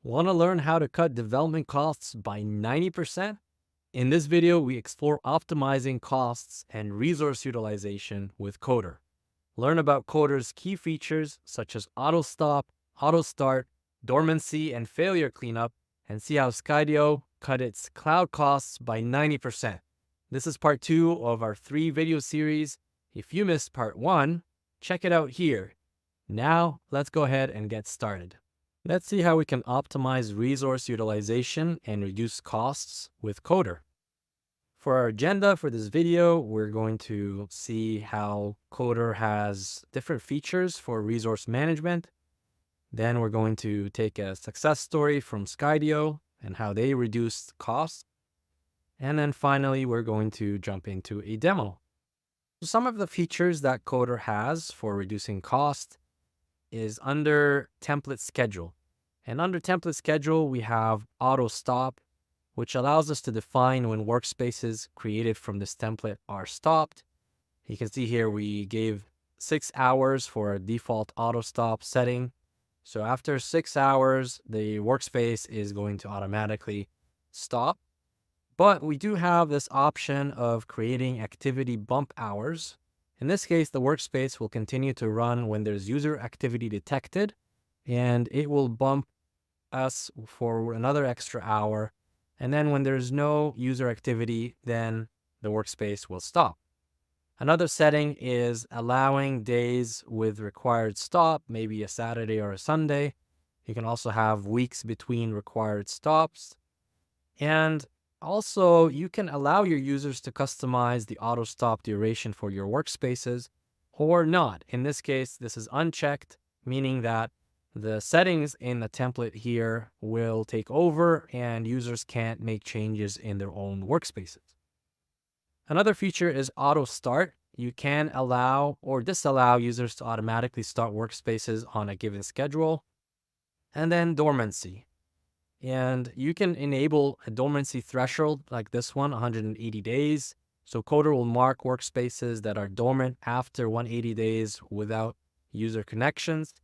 Want to learn how to cut development costs by 90%? In this video, we explore optimizing costs and resource utilization with Coder. Learn about Coder's key features such as auto stop, auto start, dormancy, and failure cleanup, and see how Skydio cut its cloud costs by 90%. This is part 2 of our 3-video series. If you missed part 1, check it out here. Now, let's go ahead and get started. Let's see how we can optimize resource utilization and reduce costs with Coder. For our agenda for this video, we're going to see how Coder has different features for resource management. Then we're going to take a success story from Skydio and how they reduced costs. And then finally, we're going to jump into a demo. Some of the features that Coder has for reducing cost is under template schedule. And under template schedule, we have auto stop, which allows us to define when workspaces created from this template are stopped. You can see here we gave 6 hours for a default auto stop setting. So after 6 hours, the workspace is going to automatically stop. But we do have this option of creating activity bump hours. In this case, the workspace will continue to run when there's user activity detected, and it will bump us for another extra hour. And then when there's no user activity, then the workspace will stop. Another setting is allowing days with required stop, maybe a Saturday or a Sunday. You can also have weeks between required stops. And also, you can allow your users to customize the auto stop duration for your workspaces or not. In this case, this is unchecked, meaning that the settings in the template here will take over and users can't make changes in their own workspaces. Another feature is auto start. You can allow or disallow users to automatically start workspaces on a given schedule. And then dormancy. And you can enable a dormancy threshold like this one, 180 days. So Coder will mark workspaces that are dormant after 180 days without user connections.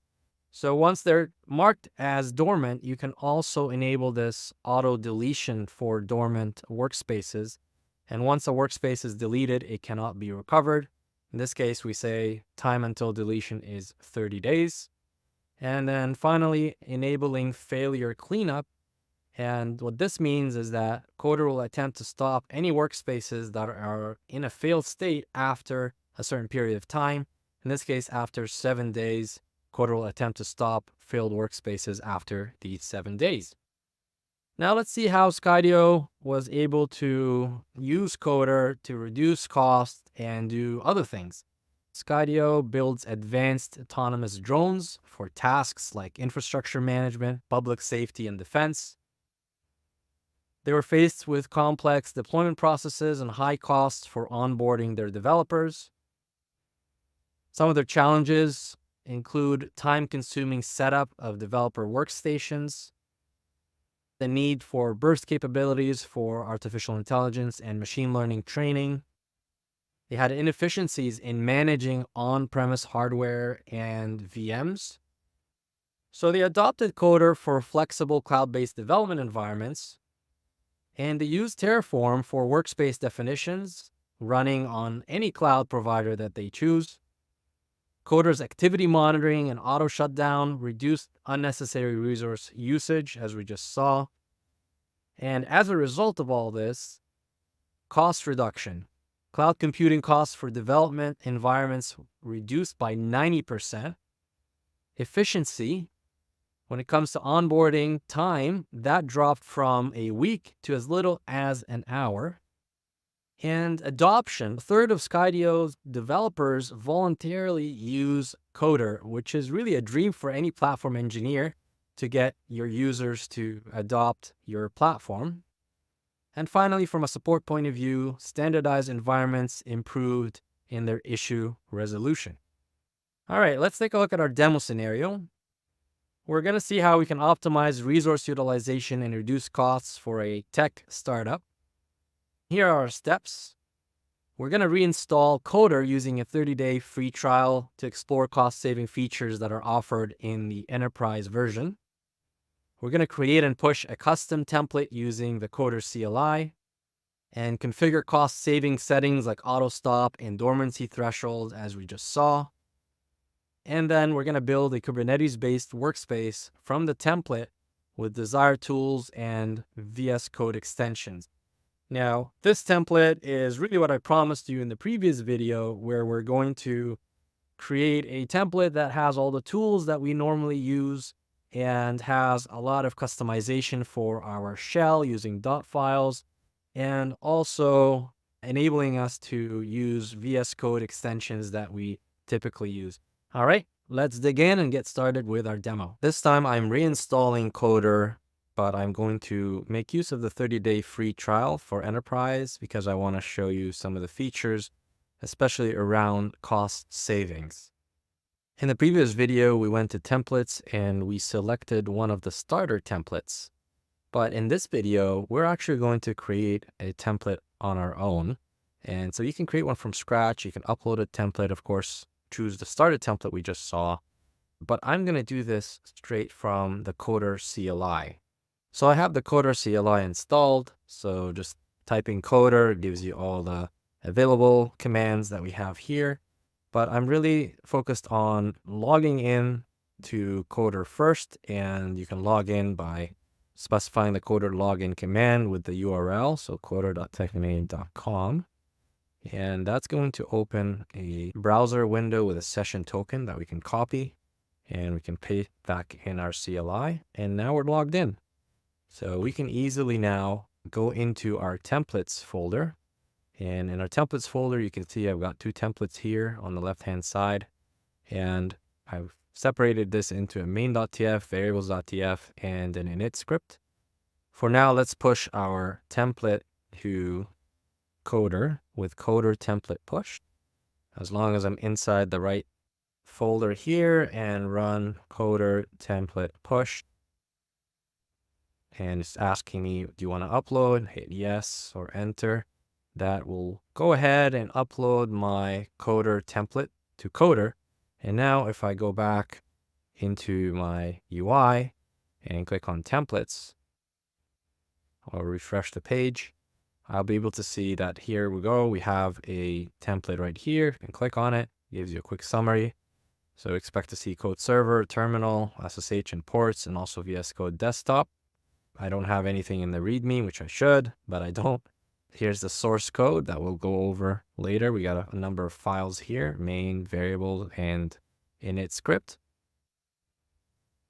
So once they're marked as dormant, you can also enable this auto deletion for dormant workspaces. And once a workspace is deleted, it cannot be recovered. In this case, we say time until deletion is 30 days. And then finally, enabling failure cleanup. And what this means is that Coder will attempt to stop any workspaces that are in a failed state after a certain period of time. In this case, after 7 days, Coder will attempt to stop failed workspaces after these 7 days. Now let's see how Skydio was able to use Coder to reduce costs and do other things. Skydio builds advanced autonomous drones for tasks like infrastructure management, public safety, and defense. They were faced with complex deployment processes and high costs for onboarding their developers. Some of their challenges include time-consuming setup of developer workstations, the need for burst capabilities for artificial intelligence and machine learning training. They had inefficiencies in managing on-premise hardware and VMs. So they adopted Coder for flexible cloud-based development environments. And they use Terraform for workspace definitions, running on any cloud provider that they choose. Coder's activity monitoring and auto shutdown reduced unnecessary resource usage, as we just saw. And as a result of all this, cost reduction. Cloud computing costs for development environments reduced by 90%. Efficiency. When it comes to onboarding time, that dropped from a week to as little as an hour. And adoption, a third of Skydio's developers voluntarily use Coder, which is really a dream for any platform engineer to get your users to adopt your platform. And finally, from a support point of view, standardized environments improved in their issue resolution. All right, let's take a look at our demo scenario. We're going to see how we can optimize resource utilization and reduce costs for a tech startup. Here are our steps. We're going to reinstall Coder using a 30-day free trial to explore cost-saving features that are offered in the enterprise version. We're going to create and push a custom template using the Coder CLI and configure cost saving settings like auto stop and dormancy threshold as we just saw. And then we're going to build a Kubernetes-based workspace from the template with desired tools and VS Code extensions. Now, this template is really what I promised you in the previous video, where we're going to create a template that has all the tools that we normally use and has a lot of customization for our shell using dot files, and also enabling us to use VS Code extensions that we typically use. All right, let's dig in and get started with our demo. This time I'm reinstalling Coder, but I'm going to make use of the 30-day free trial for Enterprise because I want to show you some of the features, especially around cost savings. In the previous video, we went to templates and we selected one of the starter templates. But in this video, we're actually going to create a template on our own. And so you can create one from scratch. You can upload a template, of course, choose the starter template we just saw. But I'm going to do this straight from the Coder CLI. So I have the Coder CLI installed. So just typing Coder gives you all the available commands that we have here. But I'm really focused on logging in to Coder first, and you can log in by specifying the Coder login command with the URL, so coder.techname.com. And that's going to open a browser window with a session token that we can copy, and we can paste back in our CLI. And now we're logged in. So we can easily now go into our templates folder. And in our templates folder, you can see I've got two templates here on the left-hand side. And I've separated this into a main.tf, variables.tf, and an init script. For now, let's push our template to Coder with Coder template push. As long as I'm inside the right folder here and run Coder template push. And it's asking me, do you want to upload? Hit yes or enter. That will go ahead and upload my Coder template to Coder. And now if I go back into my UI and click on templates or refresh the page, I'll be able to see that here we go. We have a template right here. You can click on it. It gives you a quick summary. So expect to see code server, terminal, SSH and ports, and also VS Code desktop. I don't have anything in the README, which I should, but I don't. Here's the source code that we'll go over later. We got a number of files here, main, variable, and init script.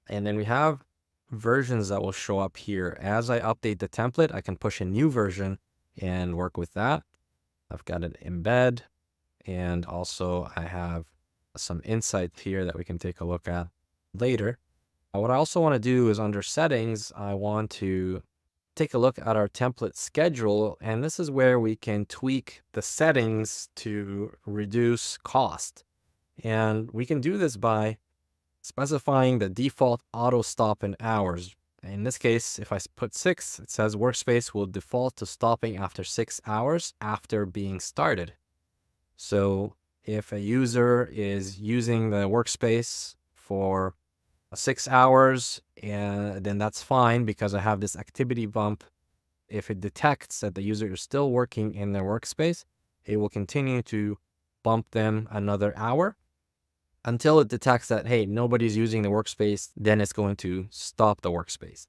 And then we have versions that will show up here. As I update the template, I can push a new version and work with that. I've got an embed, and also I have some insights here that we can take a look at later. What I also want to do is under settings, I want to take a look at our template schedule, and this is where we can tweak the settings to reduce cost. And we can do this by specifying the default auto stop in hours. In this case, if I put 6, it says Workspace will default to stopping after 6 hours after being started. So if a user is using the Workspace for 6 hours, and then that's fine because I have this activity bump. If it detects that the user is still working in their workspace, it will continue to bump them another hour until it detects that, hey, nobody's using the workspace, then it's going to stop the workspace.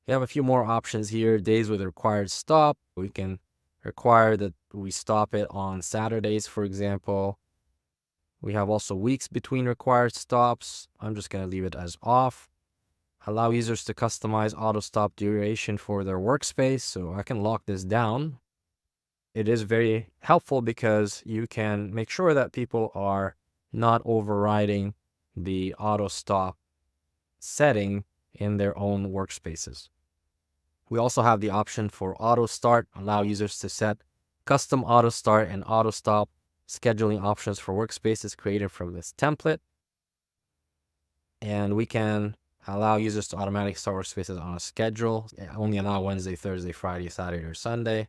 We have a few more options here. Days with required stop. We can require that we stop it on Saturdays, for example. We have also weeks between required stops. I'm just going to leave it as off. Allow users to customize auto stop duration for their workspace. So I can lock this down. It is very helpful because you can make sure that people are not overriding the auto stop setting in their own workspaces. We also have the option for auto start, allow users to set custom auto start and auto stop scheduling options for workspaces created from this template. And we can allow users to automatically start workspaces on a schedule, only allow Wednesday, Thursday, Friday, Saturday, or Sunday.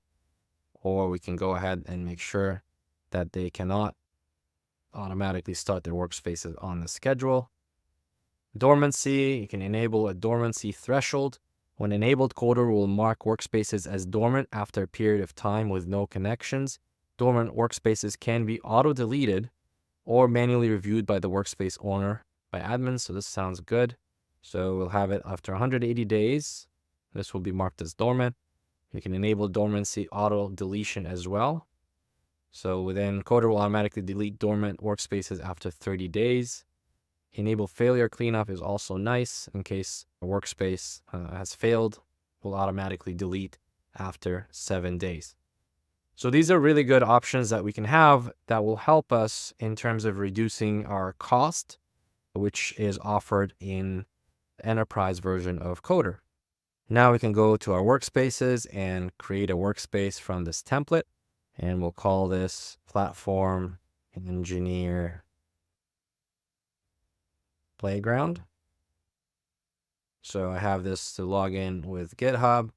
Or we can go ahead and make sure that they cannot automatically start their workspaces on the schedule. Dormancy, you can enable a dormancy threshold. When enabled, Coder will mark workspaces as dormant after a period of time with no connections. Dormant workspaces can be auto-deleted or manually reviewed by the workspace owner by admins. So this sounds good. So we'll have it after 180 days. This will be marked as dormant. You can enable dormancy auto deletion as well. So within Coder will automatically delete dormant workspaces after 30 days. Enable failure cleanup is also nice in case a workspace has failed, will automatically delete after 7 days. So these are really good options that we can have that will help us in terms of reducing our cost, which is offered in the enterprise version of Coder. Now we can go to our workspaces and create a workspace from this template, and we'll call this Platform Engineer Playground. So I have this to log in with GitHub.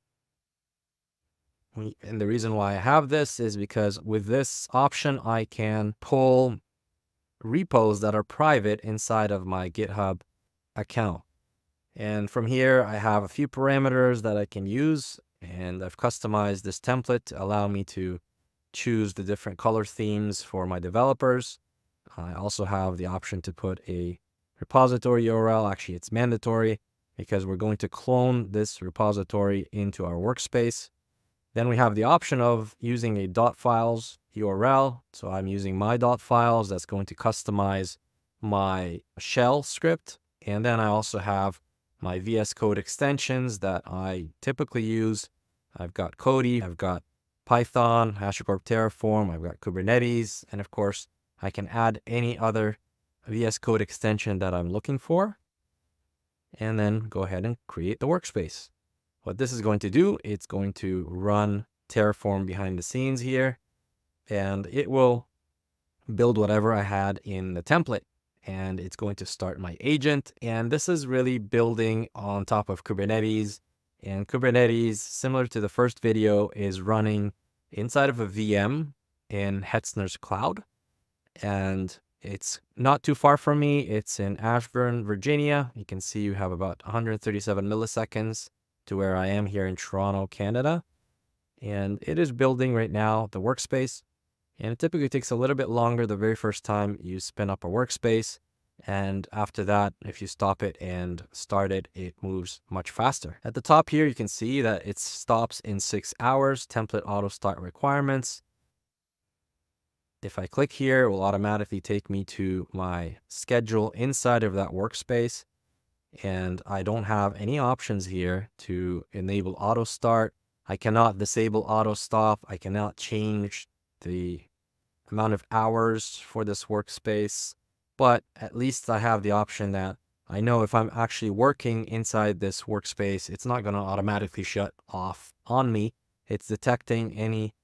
And the reason why I have this is because with this option, I can pull repos that are private inside of my GitHub account. And from here, I have a few parameters that I can use, and I've customized this template to allow me to choose the different color themes for my developers. I also have the option to put a repository URL. Actually, it's mandatory because we're going to clone this repository into our workspace. Then we have the option of using a .files URL. So I'm using my .files. That's going to customize my shell script. And then I also have my VS Code extensions that I typically use. I've got Kodi, I've got Python, HashiCorp Terraform, I've got Kubernetes, and of course, I can add any other VS Code extension that I'm looking for, and then go ahead and create the workspace. What this is going to do, it's going to run Terraform behind the scenes here, and it will build whatever I had in the template. And it's going to start my agent. And this is really building on top of Kubernetes. And Kubernetes, similar to the first video, is running inside of a VM in Hetzner's cloud. And it's not too far from me. It's in Ashburn, Virginia. You can see you have about 137 milliseconds to where I am here in Toronto, Canada. And it is building right now the workspace. And it typically takes a little bit longer the very first time you spin up a workspace. And after that, if you stop it and start it, it moves much faster. At the top here, you can see that it stops in 6 hours, template auto start requirements. If I click here, it will automatically take me to my schedule inside of that workspace. And I don't have any options here to enable auto start. I cannot disable auto stop. I cannot change the amount of hours for this workspace, but at least I have the option that I know if I'm actually working inside this workspace, it's not going to automatically shut off on me. It's detecting any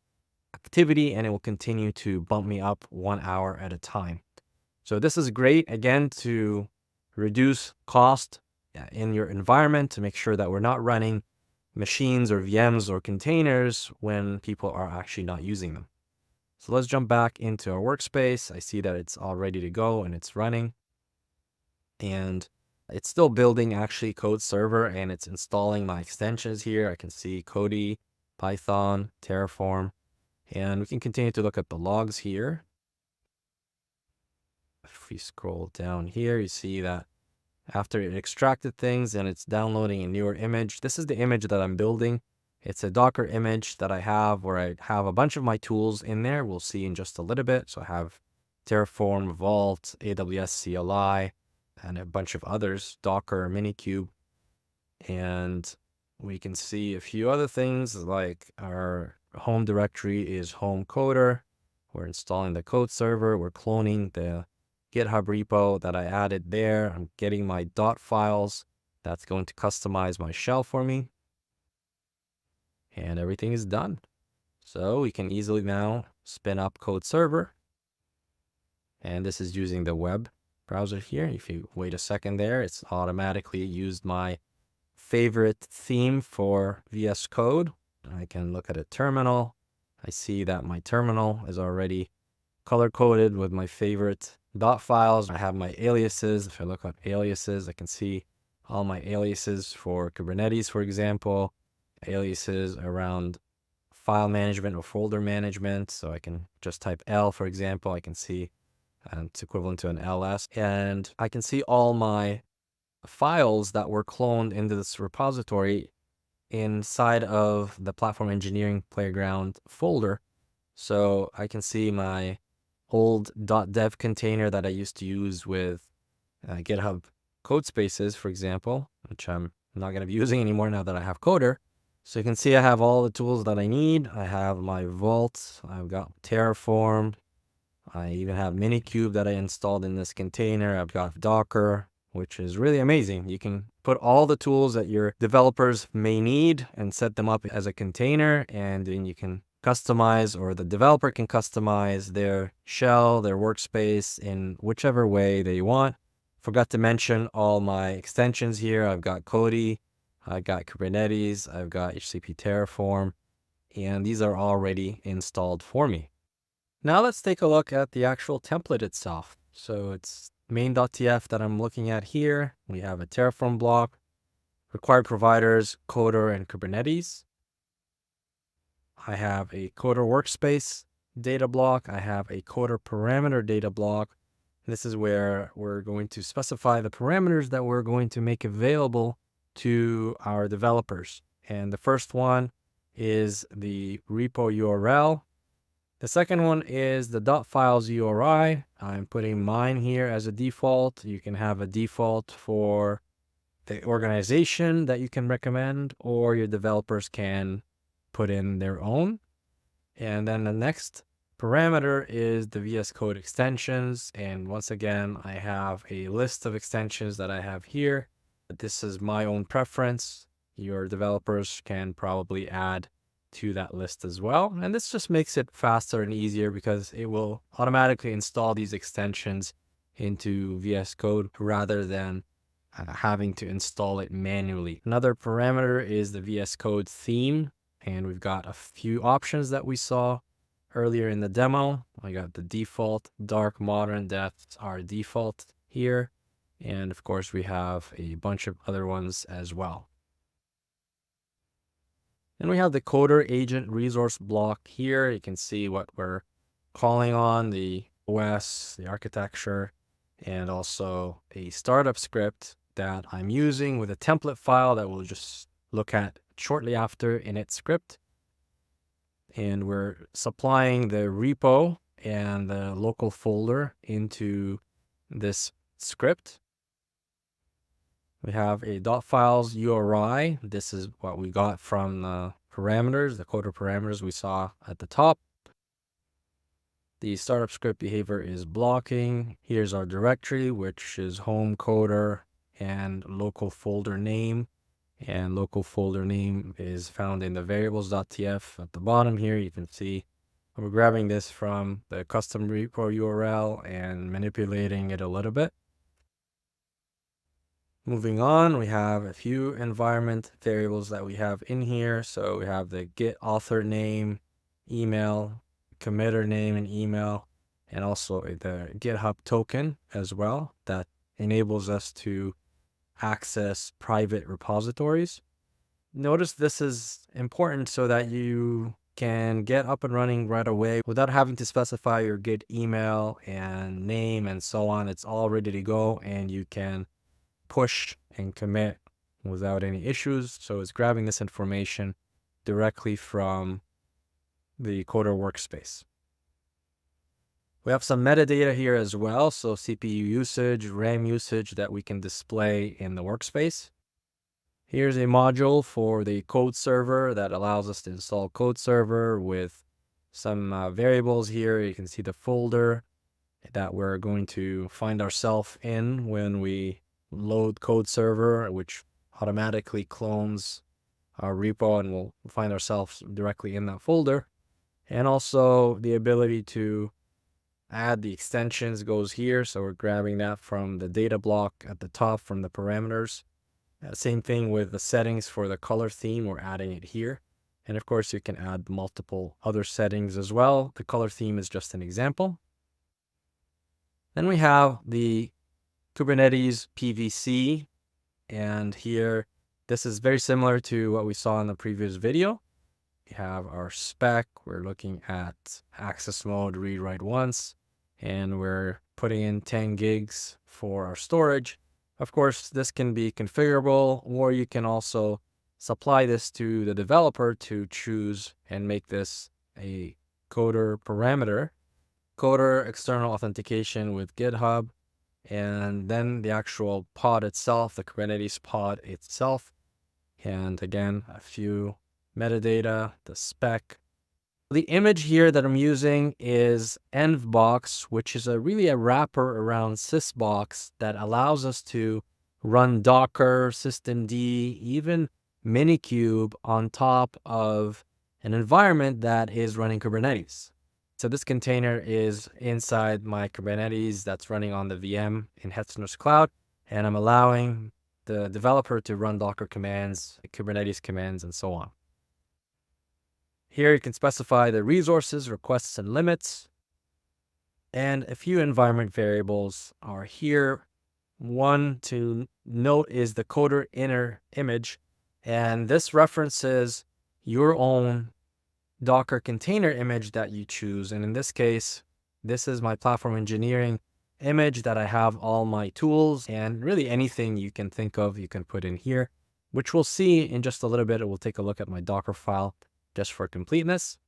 activity and it will continue to bump me up 1 hour at a time. So this is great, again, to reduce cost in your environment, to make sure that we're not running machines or VMs or containers when people are actually not using them. So let's jump back into our workspace. I see that it's all ready to go and it's running. And it's still building actually code server and it's installing my extensions here. I can see Kodi, Python, Terraform, and we can continue to look at the logs here. If we scroll down here, you see that after it extracted things and it's downloading a newer image, this is the image that I'm building. It's a Docker image that I have where I have a bunch of my tools in there. We'll see in just a little bit. So I have Terraform, Vault, AWS CLI, and a bunch of others, Docker, Minikube. And we can see a few other things like our home directory is home coder. We're installing the code server. We're cloning the GitHub repo that I added there. I'm getting my .files. That's going to customize my shell for me. And everything is done. So we can easily now spin up code server. And this is using the web browser here. If you wait a second there, it's automatically used my favorite theme for VS Code. I can look at a terminal. I see that my terminal is already color-coded with my favorite dot files, I have my aliases. If I look up aliases, I can see all my aliases for Kubernetes, for example, aliases around file management or folder management. So I can just type L, for example. I can see it's equivalent to an ls, and I can see all my files that were cloned into this repository inside of the Platform Engineering Playground folder. So I can see my old .dev container that I used to use with GitHub Codespaces, for example, which I'm not going to be using anymore now that I have Coder. So you can see I have all the tools that I need. I have my Vault, I've got Terraform, I even have Minikube that I installed in this container. I've got Docker, which is really amazing. You can put all the tools that your developers may need and set them up as a container, and then you can customize, or the developer can customize their shell, their workspace in whichever way they want. Forgot to mention all my extensions here. I've got Kodi, I've got Kubernetes, I've got HCP Terraform, and these are already installed for me. Now let's take a look at the actual template itself. So it's main.tf that I'm looking at here. We have a Terraform block, required providers, Coder, and Kubernetes. I have a Coder workspace data block. I have a Coder parameter data block. This is where we're going to specify the parameters that we're going to make available to our developers. And the first one is the repo URL. The second one is the .files URI. I'm putting mine here as a default. You can have a default for the organization that you can recommend, or your developers can put in their own. And then the next parameter is the VS Code extensions. And once again, I have a list of extensions that I have here. This is my own preference. Your developers can probably add to that list as well. And this just makes it faster and easier because it will automatically install these extensions into VS Code rather than having to install it manually. Another parameter is the VS Code theme. And we've got a few options that we saw earlier in the demo. I got the default, dark, modern, that's our default here. And of course, we have a bunch of other ones as well. Then we have the Coder agent resource block here. You can see what we're calling on, the OS, the architecture, and also a startup script that I'm using with a template file that we'll just look at shortly after init script. And we're supplying the repo and the local folder into this script. We have a .files URI. This is what we got from the parameters, the Coder parameters we saw at the top. The startup script behavior is blocking. Here's our directory, which is home Coder and local folder name. And local folder name is found in the variables.tf at the bottom here. You can see we're grabbing this from the custom repo URL and manipulating it a little bit. Moving on, we have a few environment variables that we have in here. So we have the Git author name, email, committer name and email, and also the GitHub token as well that enables us to access private repositories. Notice this is important so that you can get up and running right away without having to specify your Git email and name and so on. It's all ready to go and you can push and commit without any issues. So it's grabbing this information directly from the Coder workspace. We have some metadata here as well. So CPU usage, RAM usage that we can display in the workspace. Here's a module for the code server that allows us to install code server with some variables here. You can see the folder that we're going to find ourselves in when we load code server, which automatically clones our repo, and we'll find ourselves directly in that folder. And also the ability to add the extensions goes here. So we're grabbing that from the data block at the top from the parameters. Same thing with the settings for the color theme, we're adding it here. And of course, you can add multiple other settings as well. The color theme is just an example. Then we have the Kubernetes PVC, and here, this is very similar to what we saw in the previous video. We have our spec, we're looking at access mode, read write once, and we're putting in 10 gigs for our storage. Of course, this can be configurable, or you can also supply this to the developer to choose and make this a coder parameter. Coder external authentication with GitHub, and then the actual pod itself, the Kubernetes pod itself. And again, a few metadata, the spec. The image here that I'm using is envbox, which is really a wrapper around sysbox that allows us to run Docker, systemd, even Minikube on top of an environment that is running Kubernetes. So this container is inside my Kubernetes that's running on the VM in Hetzner's Cloud, and I'm allowing the developer to run Docker commands, Kubernetes commands, and so on. Here you can specify the resources, requests, and limits. And a few environment variables are here. One to note is the coder inner image, and this references your own Docker container image that you choose. And in this case, this is my platform engineering image that I have all my tools and really anything you can think of, you can put in here, which we'll see in just a little bit. We'll take a look at my Docker file just for completeness.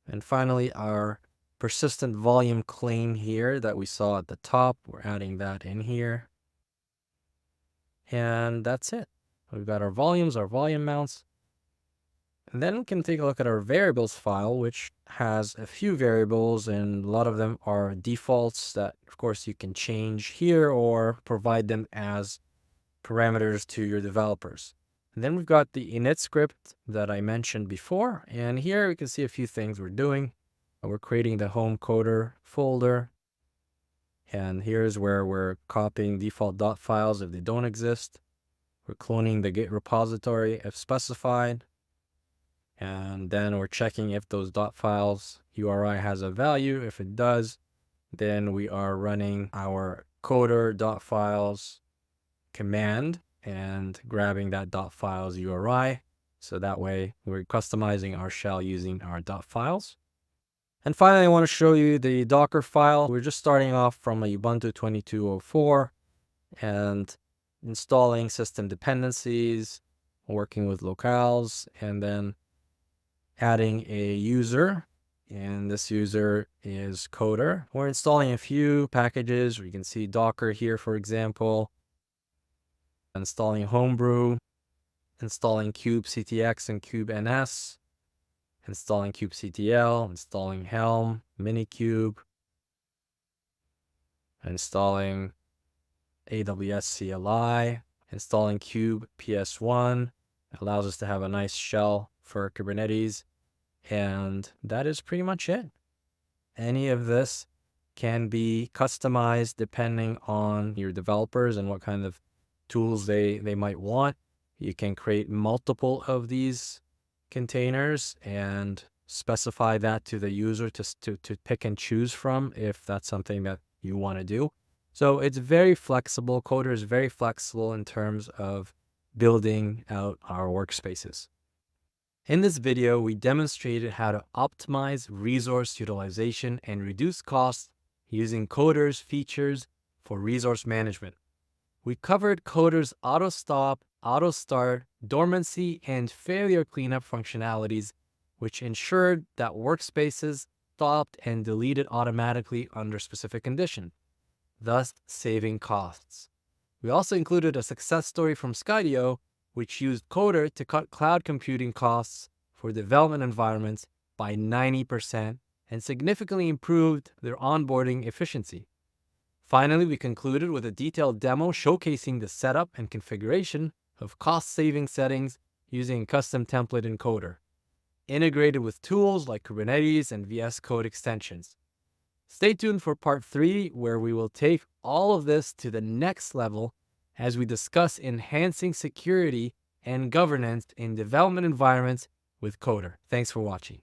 And finally, our persistent volume claim here that we saw at the top, we're adding that in here. And that's it. We've got our volumes, our volume mounts. And then we can take a look at our variables file, which has a few variables, and a lot of them are defaults that, of course, you can change here or provide them as parameters to your developers. And then we've got the init script that I mentioned before. And here we can see a few things we're doing. We're creating the home coder folder. And here's where we're copying default dot files if they don't exist. We're cloning the Git repository if specified. And then we're checking if those dot files URI has a value. If it does, then we are running our coder dot files command and grabbing that dot files URI. So that way we're customizing our shell using our dot files. And finally, I want to show you the Docker file. We're just starting off from a Ubuntu 22.04 and installing system dependencies, working with locales, and then adding a user. And this user is coder. We're installing a few packages. You can see Docker here, for example. Installing Homebrew, installing kubectx and kubeNS, installing kubectl, installing Helm, Minikube, installing AWS CLI, installing kube PS1. Allows us to have a nice shell for Kubernetes. And that is pretty much it. Any of this can be customized depending on your developers and what kind of tools they might want. You can create multiple of these containers and specify that to the user to pick and choose from if that's something that you want to do. So it's very flexible. Coder is very flexible in terms of building out our workspaces. In this video, we demonstrated how to optimize resource utilization and reduce costs using Coder's features for resource management. We covered Coder's auto stop, auto start, dormancy, and failure cleanup functionalities, which ensured that workspaces stopped and deleted automatically under specific conditions, thus saving costs. We also included a success story from Skydio, which used Coder to cut cloud computing costs for development environments by 90% and significantly improved their onboarding efficiency. Finally, we concluded with a detailed demo showcasing the setup and configuration of cost-saving settings using a custom template in Coder, integrated with tools like Kubernetes and VS Code extensions. Stay tuned for part 3, where we will take all of this to the next level as we discuss enhancing security and governance in development environments with Coder. Thanks for watching.